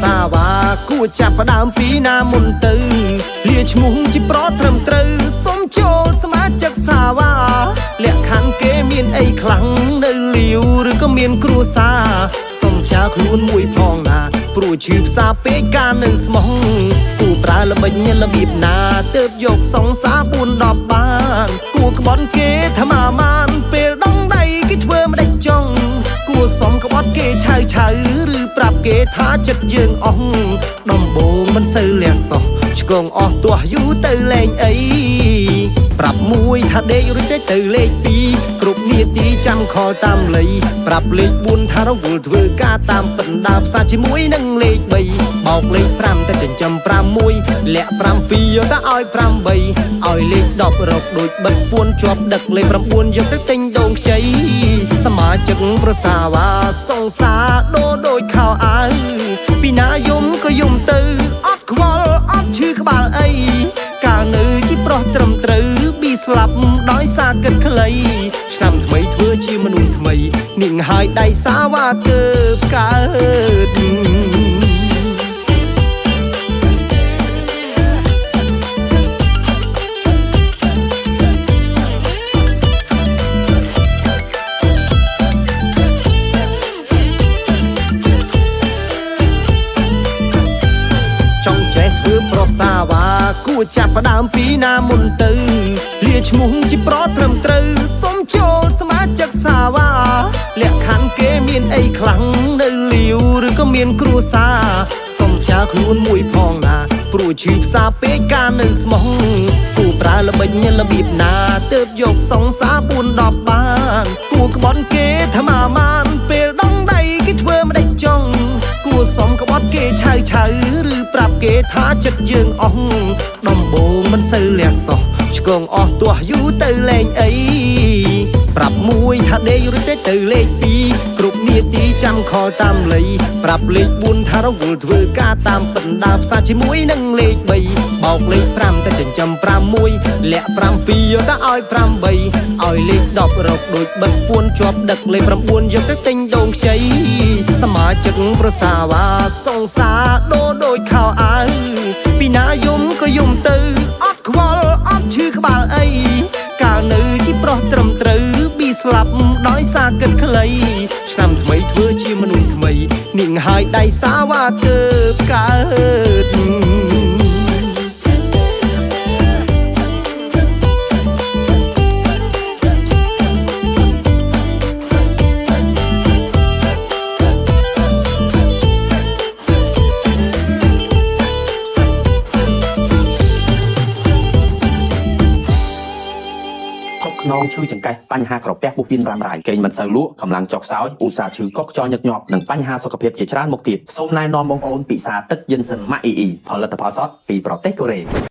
សាវ៉ាគួរចាប់ផ្ដើមពីណាមុនទៅលាឈ្មោះជាប្រត្រឹមត្រូវសុំចូលសមាជិកសាវ៉ាលក្ខខណ្ឌគេមានអីខ្លាំងនៅលាវឬក៏មានគ្រួសារសុំផ្ញើខ្លួនមួយផងណាព្រោះឈឺផ្សាពេកការនៅស្មោះគួរប្រើល្បិញរបៀបណាទើបយកសង្សារ4-10បានគួរក្បត់គេថ្មបានពេលដងដៃគេធ្វើមិនដេចចង់គួរសំក្បត់គេឆៅឬប្រាប់គេថាចិត្តយើងអស់ដំបងមិនសូវលះសោះឆ្កងអស់ទាស់យូរទៅលេងអីប្រាប់មួយថាដេករួចទៅលេខ2គ្រប់នាទីចាំខលតាមលៃប្រាប់លេខ4ថារវល់ធ្វើការតាមពិតដើរផ្សារជាមួយនឹងលេខ3បោកលេខ5ទៅចិញ្ចឹម6លាក់7យកទៅឲ្យ8ឲ្យលេខ10រកដូចបិទពួនជាប់ដឹកលេខ9យកទៅទិញដូងខ្ចីសមាជិកប្រសាវ៉ាសង្សារដូរដូចខោអាវពីណាយំក៏យំទៅអត់ខ្វល់អត់ឈឺក្បាលអីកាលនៅជីប្រុសត្រឹមត្រូវប៊ីស្លាប់ដោយសារគិតខ្លីឆ្នាំថ្មីធ្វើជាមនុស្សថ្មីនាងហើយដៃសាវ៉ាទើបកើតប្រសាវ៉ាគួរចាប់ផ្ដើមពីណាមុនទៅលាឈ្មោះជាប្រត្រឹមត្រូវសុំចូលសមាជិកសាវ៉ាលក្ខខណ្ឌគេមានអីខ្លាំងនៅលាវឬក៏មានគ្រួសារសុំផ្ញើខ្លួនមួយផងណាព្រោះឈឺផ្សាពេកការនៅស្មោះគួរប្រើល្បិញរបៀបណាទើបយកសង្សារ4-10បានគួរក្បត់គេថ្មបានពេលដងដៃគេធ្វើមិនដេចចង់គួរសុំក្បត់គេឆៅឬប្រាប់គេថាចិត្តយើងអស់ដំបងមិនសូវលះសោះឆ្កងអស់ទាស់យូរទៅលេងអីប្រាប់មួយថាដេករួចទៅលេខ2គ្រប់នាទីចាំខលតាមលៃប្រាប់លេខ4ថារវល់ធ្វើការតាមពិតដើរផ្សារជាមួយនឹងលេខ3បោកលេខ5ទៅចិញ្ចឹម6លាក់7យកទៅឲ្យ8ឲ្យលេខ10រកដូចបិទពួនជាប់ដឹកលេខ9យកទៅទិញដូងខ្ចីសមាជិកប្រសាវ៉ាសង្សារដូរដូចខោអាវពីណាយំក៏យំទៅអត់ខ្វល់អត់ឈឺក្បាលអីកាលនៅជីប្រុសត្រឹមត្រូវប៊ីស្លាប់ដោយសារគិតខ្លីឆ្នាំថ្មីធ្វើជាមនុស្សថ្មីនាងហើយដៃសាវ៉ាទើបកើតน้องชื่อจังไก่ปัญหากระแปกบุกินรำไรเก่งมันสลุกำลังจอกสาวอุตสาห์ชื่อก็จอหยอกหนึ่งปัญหาสุขภาพเฉยชรามุกติดส้มนายนอนมองโอนปีศาจตึกเย็นสนมาอีพอลัตพอซอสปีโปรเตกเร